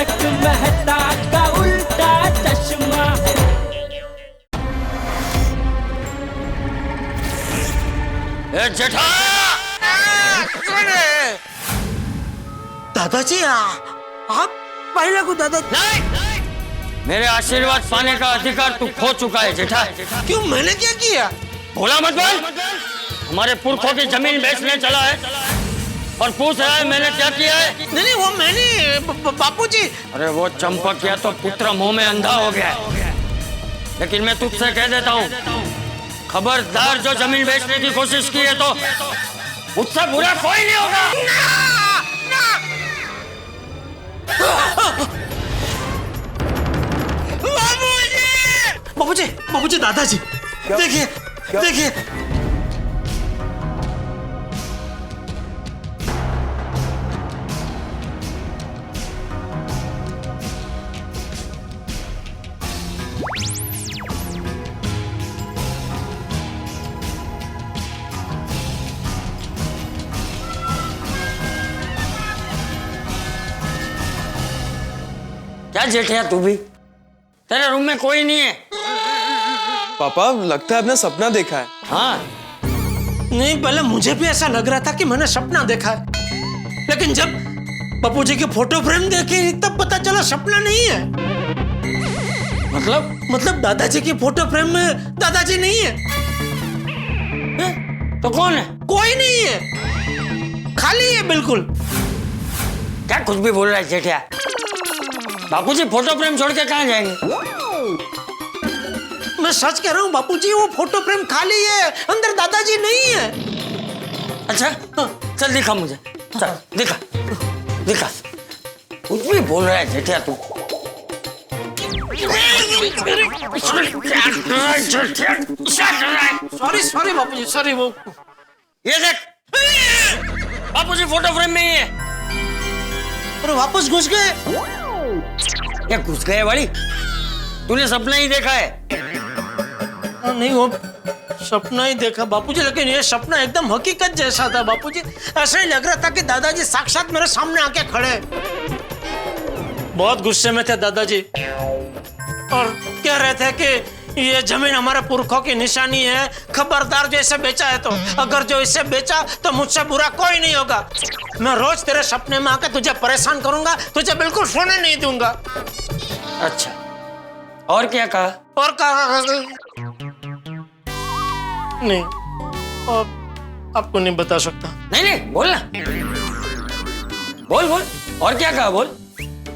तारक मेहता का उल्टा चश्मा। जेठा दादाजी आप पहले को दादा नहीं, मेरे आशीर्वाद पाने का अधिकार तू खो चुका है जेठा। क्यों, मैंने क्या किया? भोला मत बोल। हमारे पुरखों की जमीन बेचने चला है और पूछ रहा है मैंने क्या किया है। नहीं वो मैंने बापूजी। अरे वो चंपक या तो पुत्र मुंह में अंधा हो गया है। लेकिन मैं तुझसे कह देता हूँ, खबरदार जो जमीन बेचने की कोशिश की है तो मुझसे बुरा कोई नहीं होगा। बाबूजी बाबूजी दादाजी देखिए देखिए। क्या जेठिया तू भी? तेरे रूम में कोई नहीं है? पापा लगता है आपने सपना देखा है। हाँ नहीं, पहले मुझे भी ऐसा लग रहा था कि मैंने सपना देखा है, लेकिन जब बापूजी की फोटो फ्रेम देखी तब पता चला सपना नहीं है। मतलब दादाजी की फोटो फ्रेम में दादाजी नहीं है। तो कौन है? कोई नहीं है, खाली है बिल्कुल। क्या कुछ भी बोल रहा है जेठिया? बापूजी फोटो फ्रेम छोड़ के कहाँ जाएंगे? मैं सच कह रहा हूँ बापूजी, वो फोटो फ्रेम खाली है, अंदर दादाजी नहीं है। अच्छा चल दिखा मुझे, चल दिखा दिखा। कुछ भी बोल रहा है जेठिया तू। सॉरी बापूजी, सॉरी। वो ये देख, बापूजी फोटो फ्रेम में ही है। अरे वापस घुस गए। क्या घुस गए वाली? तूने सपना ही देखा है? नहीं वो सपना ही देखा बापूजी, लेकिन ये सपना एकदम हकीकत जैसा था बापूजी। ऐसा ही लग रहा था कि दादाजी साक्षात मेरे सामने आके खड़े। बहुत गुस्से में थे दादाजी और कह रहे थे कि ये जमीन हमारे पुरखों की निशानी है, खबरदार जो इसे बेचा है तो, अगर जो इसे बेचा तो मुझसे बुरा कोई नहीं होगा। मैं रोज तेरे सपने में आकर तुझे परेशान करूंगा, तुझे बिल्कुल सोने नहीं दूंगा। अच्छा और क्या कहा? और कहा नहीं, और आपको नहीं बता सकता। नहीं बोल ना, बोल बोल। और क्या कहा? बोल।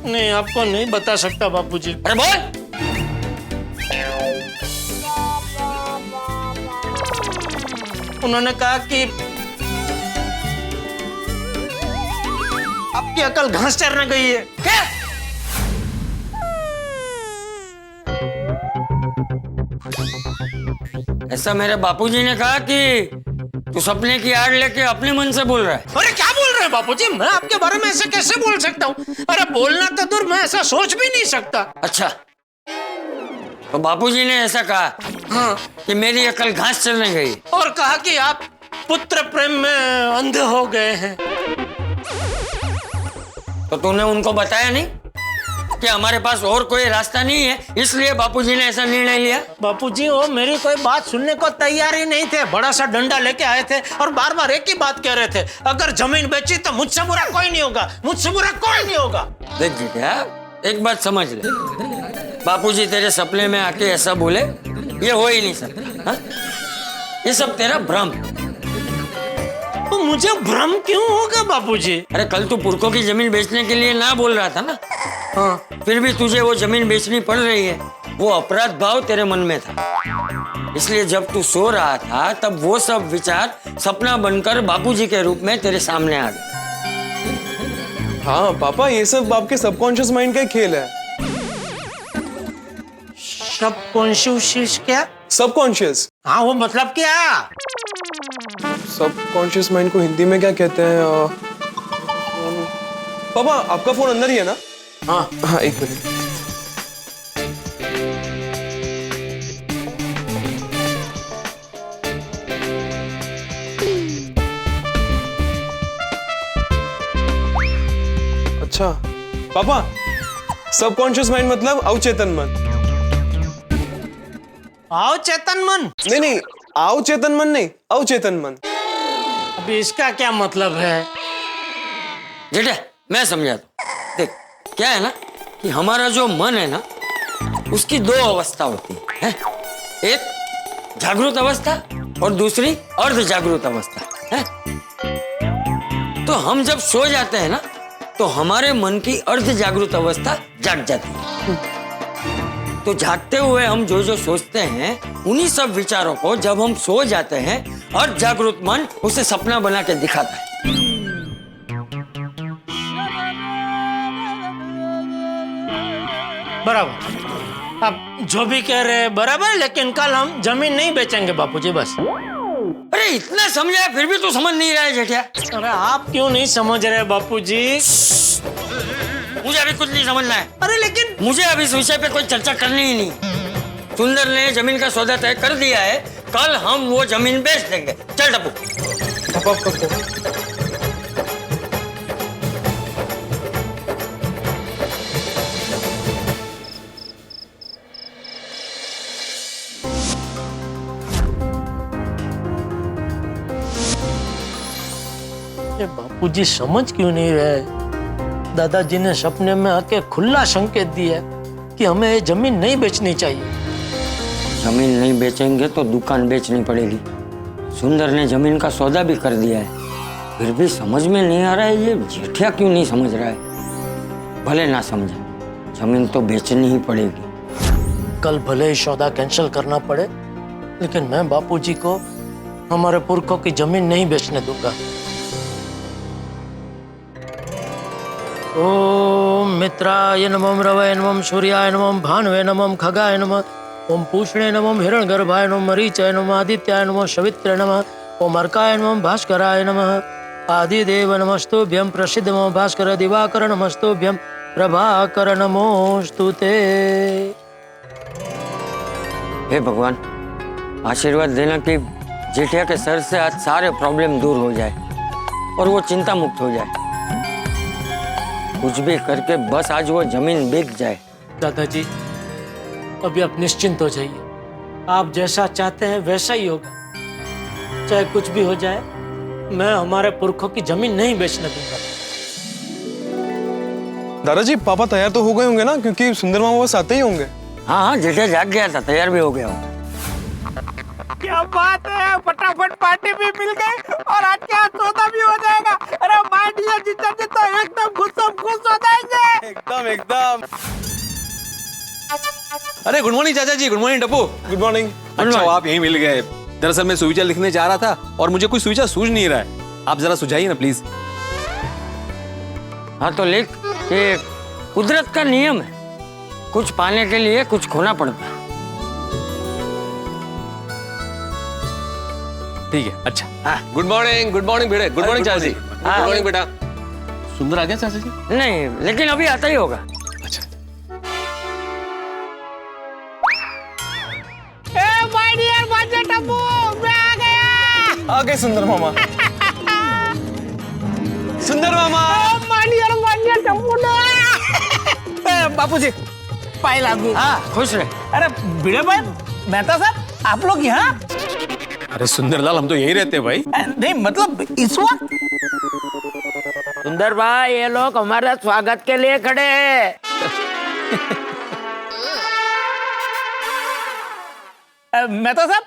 नहीं आपको नहीं बता सकता बापूजी। अरे बोल। उन्होंने कहा कि आपकी अकल घास चरने गई है। क्या? ऐसा मेरे बापूजी ने कहा कि तू सपने की आड़ लेके अपने मन से बोल रहा है? अरे क्या बोल रहे हैं बापूजी, मैं आपके बारे में ऐसे कैसे बोल सकता हूँ? अरे बोलना तो दूर, मैं ऐसा सोच भी नहीं सकता। अच्छा तो बापूजी ने ऐसा कहा हाँ, कि मेरी अकल घास चलने गई और कहा कि आप पुत्र प्रेम में अंधे हो गए हैं। तो तूने उनको बताया नहीं कि हमारे पास और कोई रास्ता नहीं है, इसलिए बापूजी ने ऐसा निर्णय लिया? बापूजी वो मेरी कोई बात सुनने को तैयार ही नहीं थे, बड़ा सा डंडा लेके आए थे और बार बार एक ही बात कह रहे थे, अगर जमीन बेची तो मुझसे बुरा कोई नहीं होगा, मुझसे बुरा कोई नहीं होगा। देख बेटा, एक बात समझ ले, बापूजी तेरे सपने में आके ऐसा बोले ये हो ही नहीं सकता। ये सब तेरा भ्रम। तो मुझे भ्रम क्यों होगा बापूजी? अरे कल तू पुरखों की जमीन बेचने के लिए ना बोल रहा था ना? हाँ, फिर भी तुझे वो जमीन बेचनी पड़ रही है, वो अपराध भाव तेरे मन में था। इसलिए जब तू सो रहा था तब वो सब विचार सपना बनकर बापूजी के रूप में तेरे सामने आ गए। हाँ पापा, ये सब आपके सबकॉन्शियस माइंड का खेल है। सबकॉन्शियस क्या? सबकॉन्शियस? हाँ वो मतलब क्या? सबकॉन्शियस माइंड को हिंदी में क्या कहते हैं? पापा आपका फोन अंदर ही है ना? हाँ हाँ एक मिनट। अच्छा पापा, सबकॉन्शियस माइंड मतलब अवचेतन मन। आओ चेतन मन। नहीं नहीं, अवचेतन मन नहीं, अवचेतन मन। अभी इसका क्या मतलब है? जेठा मैं समझाता हूँ। देख क्या है ना कि हमारा जो मन है ना उसकी दो अवस्था होती है, एक जागृत अवस्था और दूसरी अर्ध जागृत अवस्था है। तो हम जब सो जाते हैं ना तो हमारे मन की अर्ध जागृत अवस्था जाग जाती है। तो जागते हुए हम जो जो सोचते हैं उन्हीं सब विचारों को जब हम सो जाते हैं अर्ध जागृत मन उसे सपना बना के दिखाता है। बराबर, आप जो भी कह रहे हैं बराबर, लेकिन कल हम जमीन नहीं बेचेंगे बापूजी बस। अरे इतना समझाया फिर भी तू समझ नहीं रहा है जेठिया। अरे आप क्यों नहीं समझ रहे बापूजी? मुझे अभी कुछ नहीं समझना है। अरे लेकिन मुझे अभी इस विषय पे कोई चर्चा करनी ही नहीं। सुंदर ने जमीन का सौदा तय कर दिया है, कल हम वो जमीन बेच देंगे। चल टप्पू। ये बापूजी समझ क्यों नहीं रहे? दादाजी ने सपने में आके खुला संकेत दिया कि हमें ये जमीन नहीं बेचनी चाहिए। जमीन नहीं बेचेंगे तो दुकान बेचनी पड़ेगी। सुंदर ने जमीन का सौदा भी कर दिया है, फिर भी समझ में नहीं आ रहा है ये जेठिया क्यों नहीं समझ रहा है। भले ना समझे, जमीन तो बेचनी ही पड़ेगी। कल भले ही सौदा कैंसिल करना पड़े, लेकिन मैं बापूजी को हमारे पुरखों की जमीन नहीं बेचने दूंगा। ओम मित्राय नमः, रवये नमः, सूर्याय नमः, भानुवे नमः, खगाय नमः, ओम पूषणे नमः, हिरण्यगर्भाय नमः, मरीचाय नमः, आदित्याय नमः, सवित्रे नमः, ओम अर्काय नमः, भास्कराय नमः, आदिदेव नमस्तुभ्यं, प्रसिद्ध नमः भास्कर, दिवाकर नमस्तुभ्यं, प्रभाकर नमोस्तुते। हे भगवान, आशीर्वाद देना कि जेठिया के सर से आज सारे प्रॉब्लम दूर हो जाए और वो चिंता मुक्त हो जाए। कुछ भी करके बस आज वो जमीन बिक जाए। दादाजी अभी आप निश्चिंत हो जाइए, आप जैसा चाहते हैं वैसा ही होगा। चाहे कुछ भी हो जाए, मैं हमारे पुरखों की जमीन नहीं बेचने दूंगा। दादाजी पापा तैयार तो हो गए होंगे ना, क्योंकि सुंदर मामा बस आते ही होंगे। हाँ हाँ, जेठिया जाग गया था, तैयार भी हो गया हूँ। क्या बात है, फटाफट पार्टी भी मिल गई और आज क्या सौदा भी हो जाएगा। अरे माय डियर जीजा जी तो एकदम खुश हो जाएंगे। एकदम एकदम। अरे गुड मॉर्निंग चाचा जी। Good morning Tappu. Good morning. अच्छा आप यहीं मिल गए। दरअसल मैं सुविचार लिखने जा रहा था और मुझे कोई सुविचार सूझ नहीं रहा है, आप जरा सुझाइए ना प्लीज। हाँ तो लिख, ये कुदरत का नियम है, कुछ पाने के लिए कुछ खोना पड़ता है। ठीक है, अच्छा। गुड मॉर्निंग बेटे। गुड मॉर्निंग चाचा जी। गुड मॉर्निंग बेटा। सुंदर आ गया चाचा जी? नहीं, लेकिन अभी आता ही होगा। अच्छा। माय डियर बाजे टप्पू, मैं आ गया। आ गए सुंदर मामा। सुंदर मामा। माय डियर बाजे टप्पू ने। बापूजी पाए लागू। हाँ खुश रहे। अरे भिड़े भाई, मेहता साहब आप लोग यहाँ? अरे सुंदरलाल हम तो यहीं रहते हैं भाई। नहीं मतलब इस वक्त? सुंदर भाई, ये लोग हमारे स्वागत के लिए खड़े हैं। मेहता साहब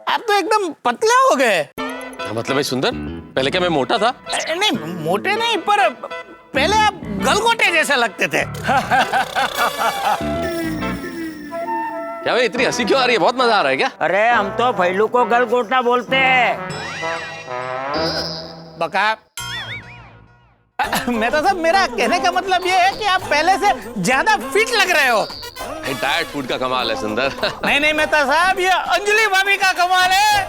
आप तो एकदम पतले हो गए। मतलब भाई सुंदर, पहले क्या मैं मोटा था? नहीं मोटे नहीं, पर पहले आप गलगोटे जैसे लगते थे। क्या भाई इतनी हंसी क्यों आ रही है? बहुत मजा आ रहा है क्या? अरे हम तो फैलू को गलगोटा बोलते हैं। बका मेहता साहब, मेरा कहने का मतलब ये है कि आप पहले से ज्यादा फिट लग रहे हो। डाइट फूड का कमाल है सुंदर। नहीं मेहता साहब, ये अंजलि भाभी का कमाल है।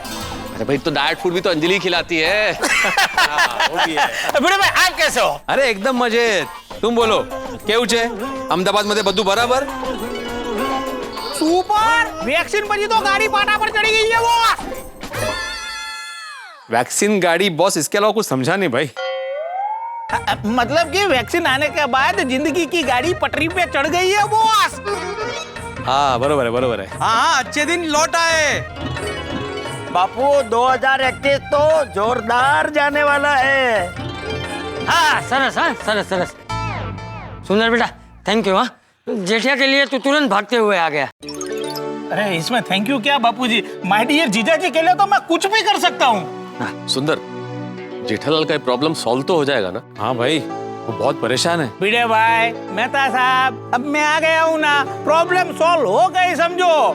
अरे भाई तो डाइट फूड भी तो अंजलि खिलाती है। वो भी है। बड़े भाई आप कैसे हो? अरे एकदम मजे। तुम बोलो केवू छे? अहमदाबाद मध्ये બધું बराबर? सुपर। वैक्सीन बनी तो गाड़ी पाटा पर चढ़ी गई है वो। वैक्सीन गाड़ी बॉस, इसके अलावा कुछ समझा नहीं भाई। मतलब कि वैक्सीन आने के बाद जिंदगी की गाड़ी पटरी पे चढ़ गई है बॉस। हाँ बरोबर है। हाँ अच्छे दिन लौट आए। बापू 2021 तो जोरदार जाने वाला है। हाँ सरस, हाँ सरस सरस। सुंदर बेटा थैंक यू। हाँ जेठिया के लिए तू तुरंत भागते हुए आ गया। अरे इसमें थैंक यू क्या बापूजी, माय डियर जीजा जी के लिए तो मैं कुछ भी कर सकता हूँ। सुंदर, जेठालाल का प्रॉब्लम सॉल्व तो हो जाएगा ना? हाँ भाई, वो बहुत परेशान है। भिड़े भाई, मेहता साहब, अब मैं आ गया हूँ ना, प्रॉब्लम सॉल्व हो गई समझो।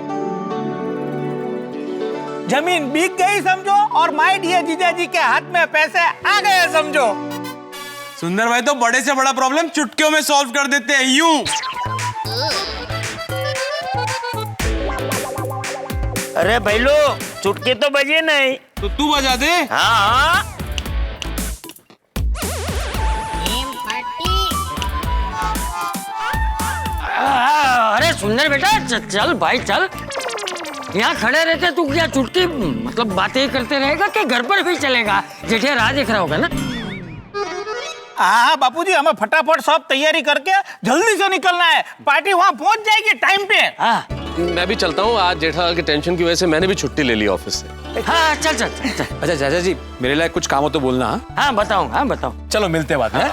जमीन बिक गई समझो और माय डियर जीजा जी के हाथ में पैसे आ गए समझो। सुंदर भाई तो बड़े से बड़ा प्रॉब्लम चुटकियों में सॉल्व कर देते हैं, यूं। अरे भैलो, चुटकी तो बजी नहीं। तो तू बजा दे। हाँ अरे सुंदर बेटा चल भाई चल। यहाँ खड़े रहते तू क्या चुटकी मतलब बातें ही करते रहेगा कि घर पर भी चलेगा? जेठिया राह देख रहा होगा ना। हाँ बापूजी, हमें फटाफट सब तैयारी करके जल्दी से निकलना है, पार्टी वहाँ पहुँच जाएगी टाइम पे। हाँ मैं भी चलता हूँ। आज जेठालाल के टेंशन की वजह से मैंने भी छुट्टी ले ली ऑफिस से। हाँ चल चल चल, चल। अच्छा चाचा जी, मेरे लिए कुछ काम हो तो बोलना। हाँ हाँ बताऊँ, हाँ बताऊँ। चलो मिलते हैं बाद में।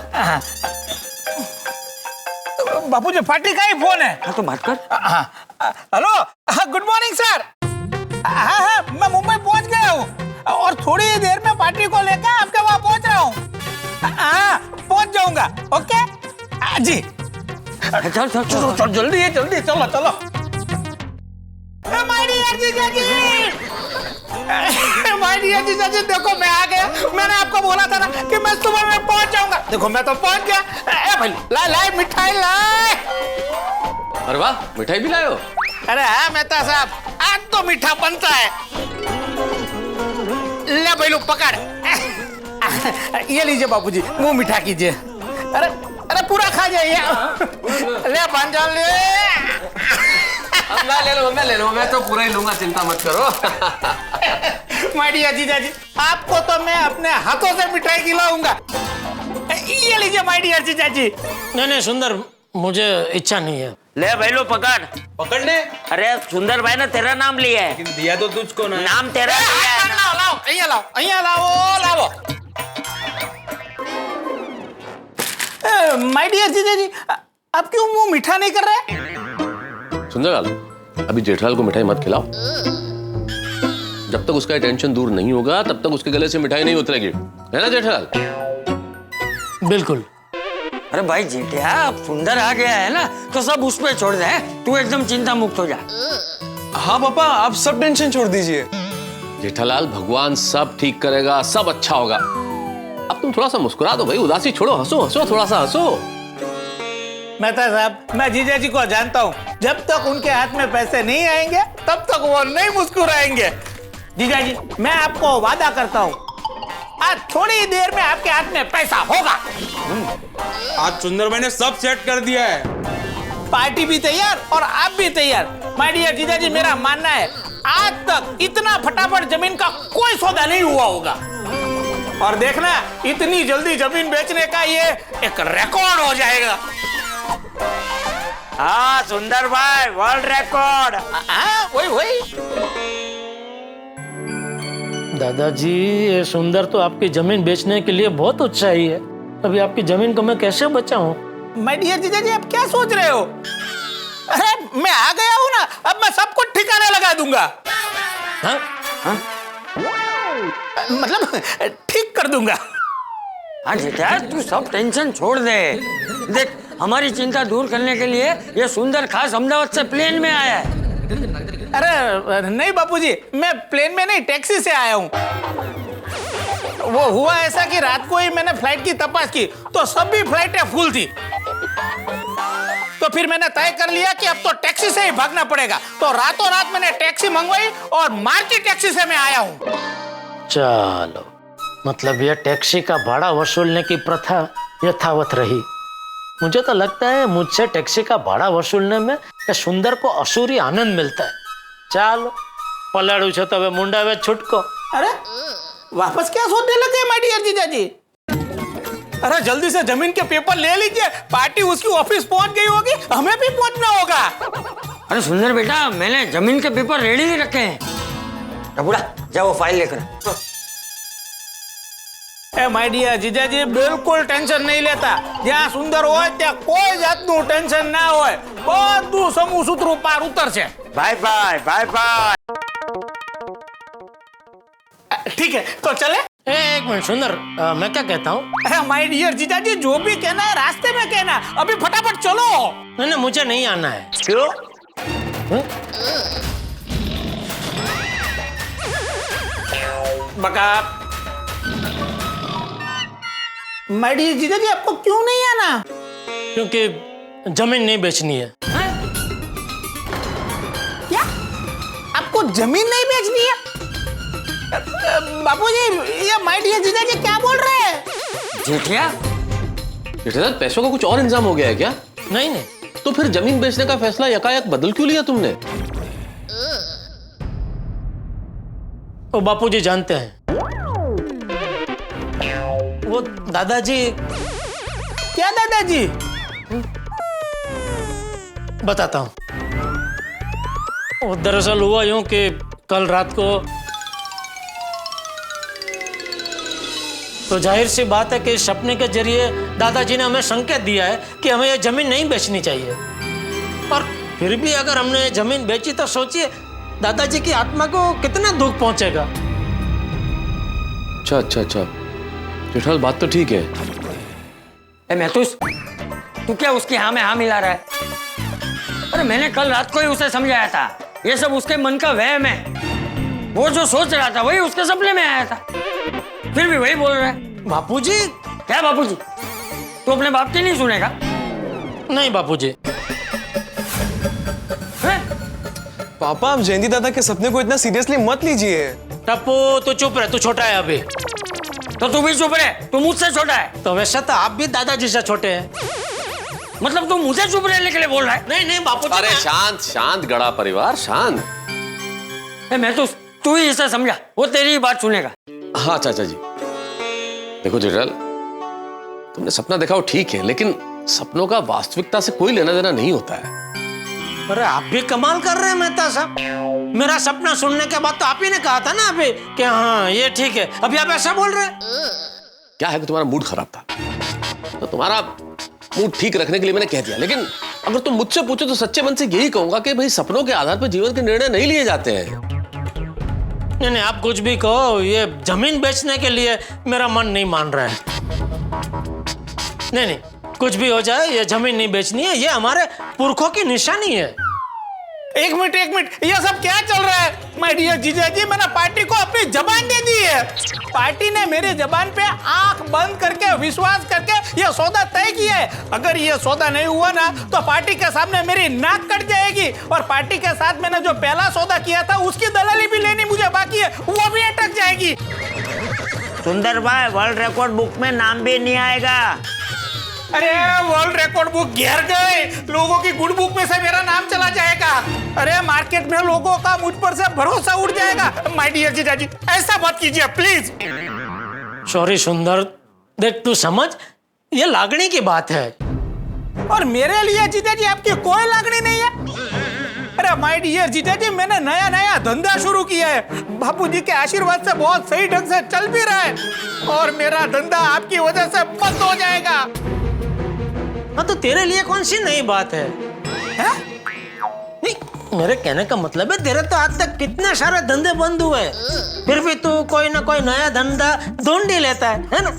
बापूजी पार्टी का ही फोन है। हाँ तो बात कर। Hello, good morning sir. हाँ मैं मुंबई पहुंच गया हूँ और थोड़ी ही देर में पार्टी को लेकर आपके वहाँ पहुंच रहा हूँ। हाँ पहुंच जाऊंगा। ओके जी। चल चल चल चल जल्दी है, जल्दी चलो चलो। माय डियर जीजा जी, माय डियर जीजा जी, देखो मैं आ गया। मैंने आपको बोला था ना कि मैं सुबह में पहुंच जाऊंगा। देखो मैं तो पहुंच गया। भाई ला मिठाई लाए। अरे वाह, मिठाई भी लाए हो? अरे हाँ मेहता साहब, आज तो मीठा बनता है। ले भैलू पकड़। ये लीजिए बापूजी, मुंह मीठा कीजिए। अरे अरे पूरा खा जाइए। ले भांजा ले। मैं ले लूँ, मैं तो पूरा ही लूंगा, चिंता मत करो। माय डियर जीजा जी, आपको तो मैं अपने हाथों से मिठाई खिलाऊंगा। ये लीजिए माय डियर जीजा जी। नहीं सुंदर, मुझे इच्छा नहीं है। ले भैलो पकड़। पकड़ ले। अरे सुंदर भाई ने तेरा नाम लिया है। दिया तो तुझको ना। नाम तेरा लिया है। लाओ लाओ। माय डियर जीजा जी, आप क्यों मुंह मीठा नहीं कर रहे? सुंदरलाल, अभी जेठालाल को मिठाई मत खिलाओ। जब तक उसका टेंशन दूर नहीं होगा तब तक उसके गले से मिठाई नहीं उतरेगी, है ना जेठालाल? बिल्कुल। अरे भाई जेठिया अब सुंदर आ गया है ना तो सब उस पे छोड़ दे। तू एकदम चिंता मुक्त हो जा। हाँ पापा, आप सब टेंशन छोड़ दीजिए। जेठालाल, भगवान सब ठीक करेगा, सब अच्छा होगा। अब तुम थोड़ा सा मुस्कुरा दो भाई, उदासी छोड़ो, हंसो हंसो, थोड़ा सा हंसो। मेहता साहब, मैं जीजा जी को जानता हूँ, जब तक उनके हाथ में पैसे नहीं आएंगे तब तक वो नहीं मुस्कुराएंगे। जीजा जी मैं आपको वादा करता हूँ, आज थोड़ी ही देर में आपके हाथ में पैसा होगा। आज सुंदर भाई ने सब सेट कर दिया है। पार्टी भी तैयार और आप भी तैयार। माय डियर जीजा जी, मेरा मानना है आज तक इतना फटाफट जमीन का कोई सौदा नहीं हुआ होगा। और देखना, इतनी जल्दी जमीन बेचने का ये एक रिकॉर्ड हो जाएगा। हाँ सुंदर भाई, वर्ल्ड रिकॉर्ड। हाँ वही। दादाजी, ये सुंदर तो आपकी जमीन बेचने के लिए बहुत उत्साही है। अभी आपकी जमीन को मैं कैसे बचाऊं? माय डियर जीजा जी, आप क्या सोच रहे हो? अरे मैं आ गया हूँ ना, अब मैं सब कुछ ठिकाने लगा दूंगा। हाँ? मतलब ठीक कर दूंगा। हाँ जेठिया तू सब टेंशन छोड़ दे। देख हमारी चिंता दूर करने के लिए ये सुंदर खास अहमदाबाद से प्लेन में आया है। अरे नहीं बापूजी, मैं प्लेन में नहीं, टैक्सी से आया हूँ। वो हुआ ऐसा कि रात को ही मैंने फ्लाइट की तपास की तो सभी फ्लाइटें फुल थी। तो फिर मैंने तय कर लिया कि अब तो टैक्सी से ही भागना पड़ेगा। तो रातों रात मैंने टैक्सी मंगवाई और मारुति टैक्सी से मैं आया हूँ। चलो, मतलब यह टैक्सी का भाड़ा वसूलने की प्रथा यथावत रही। मुझे तो लगता है मुझसे टैक्सी का भाड़ा वसूलने में सुंदर को असुरी आनंद मिलता है। चलो पलाड़ू छो तो मुंडा वे छुटको। अरे वापस क्या सोचने लगे माय डियर जीजा जी? अरे जल्दी से जमीन के पेपर ले लीजिए, पार्टी उसकी ऑफिस पहुंच गई होगी, हमें भी पहुंचना होगा। अरे सुंदर बेटा, मैंने जमीन के पेपर रेडी ही रखे हैं। बुढ़ा जाओ फाइल लेकर। ए माय डियर जीजाजी, बिल्कुल टेंशन नहीं लेता। જ્યાં સુંદર હોય ત્યાં કોઈ જાતનું ટેન્શન ના હોય, બધું સમૂહ સૂત્રો પાર ઉતરશે। Bye bye bye bye. ठीक है तो चले। एक मिनट सुंदर, मैं क्या कहता हूँ? अरे माय डियर जीजाजी, जो भी कहना है रास्ते में कहना, अभी फटाफट चलो। नहीं नहीं, मुझे नहीं आना है। क्यों? बका माय डियर जीजाजी, आपको क्यों नहीं आना? क्योंकि जमीन नहीं बेचनी है। क्या? आपको जमीन नहीं बेचनी है? बापूजी, ये माय डियर जीजाजी क्या बोल रहे हैं? जेठिया, जेठालाल, पैसों का कुछ और इंतजाम हो गया है क्या? नहीं नहीं, तो फिर जमीन बेचने का फैसला यकायक बदल क्यों लिया तुमने? वो बापूजी जानते हैं। वो दादाजी। क्या दादाजी? बताता हूँ। वो दरअसल हुआ यूं कि कल रात को, तो जाहिर सी बात है कि सपने के जरिए दादाजी ने हमें संकेत दिया है कि हमें ये जमीन नहीं बेचनी चाहिए। और फिर भी अगर हमने ये जमीन बेची तो सोचिए दादाजी की आत्मा को कितना दुख पहुंचेगा। अच्छा अच्छा अच्छा, जेठालाल बात तो ठीक है। ए महतूस, तू क्या उसकी हाँ में हाँ मिला रहा है? अरे मैंने कल रात को ही उसे समझाया था, ये सब उसके मन का वहम है। वो जो सोच रहा था वही उसके सपने में आया था, फिर भी वही बोल रहा है। बापूजी। क्या बापूजी? तू अपने बाप की नहीं सुनेगा? नहीं बापूजी। हैं? पापा, आप जयंती दादा के सपने को इतना सीरियसली मत लीजिए। टप्पू तू चुप रहे, तू छोटा है अभी। तो तू भी चुप रहे, तू मुझसे छोटा है। तो वैसे तो आप भी दादाजी से छोटे हैं। मतलब तू मुझे चुप रहने के लिए बोल रहा है? नहीं नहीं बापूजी। अरे शांत शांत गड़ा परिवार, शांत। ए महतूस, तू ही इसे समझा, वो तेरी ही बात सुनेगा। हाँ चाचा जी, देखो जेठालाल, तुमने सपना देखा वो ठीक है, लेकिन सपनों का वास्तविकता से कोई लेना देना नहीं होता है। अरे आप भी कमाल कर रहे हैं मेहता साहब। मेरा सपना सुनने के बाद तो आप ही ने कहा था ना अभी कि हाँ ये ठीक है, अभी आप ऐसा बोल रहे हैं। क्या है कि तुम्हारा मूड खराब था, तो तुम्हारा मूड ठीक रखने के लिए मैंने कह दिया। लेकिन अगर तुम मुझसे पूछो तो सच्चे मन से यही कहूंगा कि भाई सपनों के आधार पर जीवन के निर्णय नहीं लिए जाते हैं। नहीं नहीं, आप कुछ भी कहो, ये जमीन बेचने के लिए मेरा मन नहीं मान रहा है। नहीं नहीं, कुछ भी हो जाए, ये जमीन नहीं बेचनी है, ये हमारे पुरखों की निशानी है। एक मिनट, ये सब क्या चल रहा है? माय डियर जीजाजी, मैंने पार्टी को अपनी जबान दे दी है। पार्टी ने मेरी जबान पे आंख बंद करके विश्वास करके ये सौदा तय किया है। अगर ये सौदा नहीं हुआ ना तो पार्टी के सामने मेरी नाक कट जाएगी, और पार्टी के साथ मैंने जो पहला सौदा किया था उसकी दलाली भी लेनी मुझे बाकी है, वो भी अटक जाएगी। सुंदर भाई, वर्ल्ड रिकॉर्ड बुक में नाम भी नहीं आएगा। अरे वर्ल्ड रिकॉर्ड बुक गिर गए, लोगों की गुड बुक में से मेरा नाम चला जाएगा। अरे मार्केट में लोगों का मुझ पर से भरोसा उड़ जाएगा। माय डियर जीजाजी, ऐसा मत कीजिए प्लीज। सॉरी सुंदर, देख तू समझ, ये लागणी की बात है। और मेरे लिए जीजाजी आपकी कोई लागणी नहीं है। अरे माय डियर जीजाजी, मैंने नया धंधा शुरू किया है, बापूजी के आशीर्वाद से बहुत सही ढंग से चल भी रहा है, और मेरा धंधा आपकी वजह से बंद हो जाएगा। हाँ तो तेरे लिए कौन सी नई बात है? नहीं, मेरे कहने का मतलब है तेरे तो आज तक कितने सारे धंधे बंद हुए, फिर भी तू कोई ना कोई नया धंधा ढूंढ ही लेता है ना?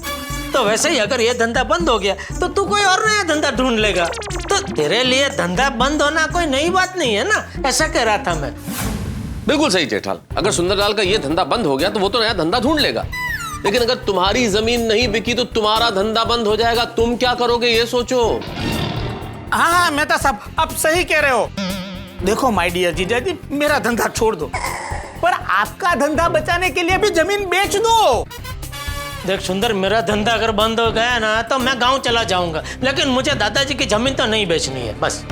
तो वैसे ही अगर ये धंधा बंद हो गया तो तू कोई और नया धंधा ढूंढ लेगा। तो तेरे लिए धंधा बंद होना कोई नई बात नहीं है ना, ऐसा कह रहा था मैं। बिल्कुल सही जेठालाल, अगर सुंदरलाल का ये धंधा बंद हो गया तो वो तो नया धंधा ढूंढ लेगा। लेकिन अगर तुम्हारी जमीन नहीं बिकी तो तुम्हारा धंधा बंद हो जाएगा, तुम क्या करोगे ये सोचो। हाँ मेहता साहब, आप सही कह रहे हो। देखो माय डियर जीजाजी, मेरा धंधा छोड़ दो, पर आपका धंधा बचाने के लिए भी जमीन बेच दो। देख सुंदर, मेरा धंधा अगर बंद हो गया ना तो मैं गांव चला जाऊंगा, लेकिन मुझे दादाजी की जमीन तो नहीं बेचनी है बस।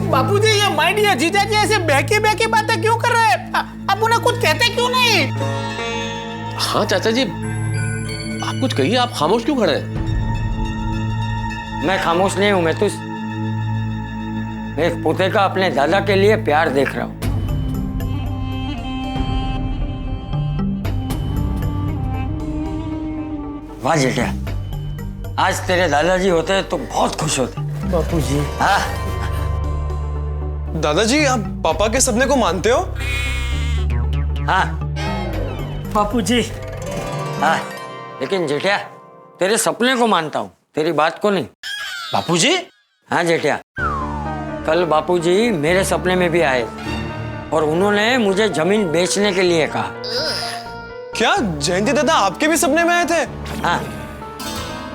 बापूजी, ये माय डियर जीजाजी ऐसे बहकी बातें क्यों कर रहे हैं? आप उन्हें कुछ कहते क्यों नहीं? हाँ चाचा जी, आप कुछ कहिए, आप खामोश क्यों खड़े हैं? मैं खामोश नहीं हूं, मैं तो एक पोते का अपने दादा के लिए प्यार देख रहा हूं। वाह जेठिया, आज तेरे दादाजी होते तो बहुत खुश होते। बापूजी। हाँ दादाजी आप पापा के सपने को मानते हो? हाँ बापूजी। हाँ, लेकिन जेठिया तेरे सपने को मानता हूँ, तेरी बात को नहीं। बापूजी। हाँ जेठिया, कल बापूजी मेरे सपने में भी आए और उन्होंने मुझे जमीन बेचने के लिए कहा। क्या जयंती दादा आपके भी सपने में आए थे? हाँ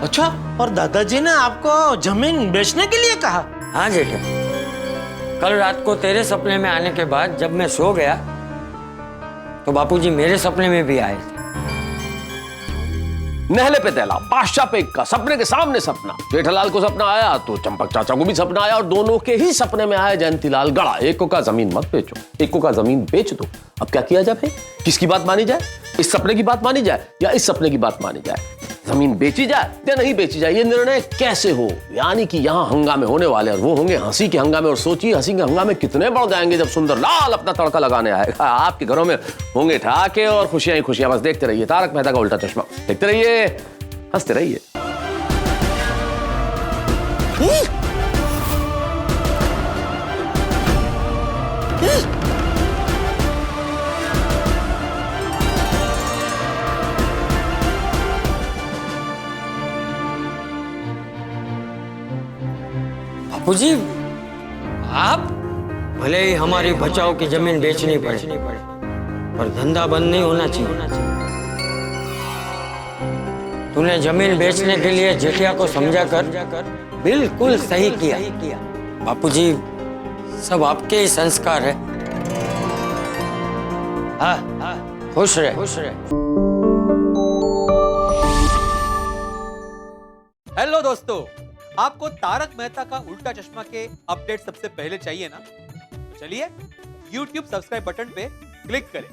अच्छा, और दादाजी ने आपको जमीन बेचने के लिए कहा? हाँ जेठिया, कल रात को तेरे सपने में आने के बाद जब मैं सो गया तो बापूजी मेरे सपने में भी आए थे। नहले पे तैला, पाशा पे इक्का, सपने के सामने सपना। जेठालाल को सपना आया तो चंपक चाचा को भी सपना आया और दोनों के ही सपने में आया जयंतीलाल गड़ा। एक का जमीन मत बेचो, एक का जमीन बेच दो। अब क्या किया जाए भाई? किसकी बात मानी जाए? इस सपने की बात मानी जाए या इस सपने की बात मानी जाए? जमीन बेची जाए या नहीं बेची जाए, ये निर्णय कैसे हो? यानी कि यहाँ हंगामे होने वाले और वो होंगे हंसी के हंगामे। और सोचिए हंसी के हंगामे कितने बढ़ जाएंगे जब सुंदरलाल अपना तड़का लगाने आएगा। आपके घरों में होंगे ठहाके और खुशियां ही खुशियां। बस देखते रहिए तारक मेहता का उल्टा चश्मा, देखते रहिए, हंसते रहिए। बापूजी आप भले ही हमारी बचाओ की जमीन बेचनी पड़े पर धंधा बंद नहीं होना चाहिए। तूने जमीन बेचने के लिए जेठिया को समझाकर बिल्कुल सही किया। बापूजी सब आपके ही संस्कार है। हाँ, खुश रहे, खुश रहे। हेलो दोस्तों, आपको तारक मेहता का उल्टा चश्मा के अपडेट सबसे पहले चाहिए ना? तो चलिए YouTube सब्सक्राइब बटन पे क्लिक करें।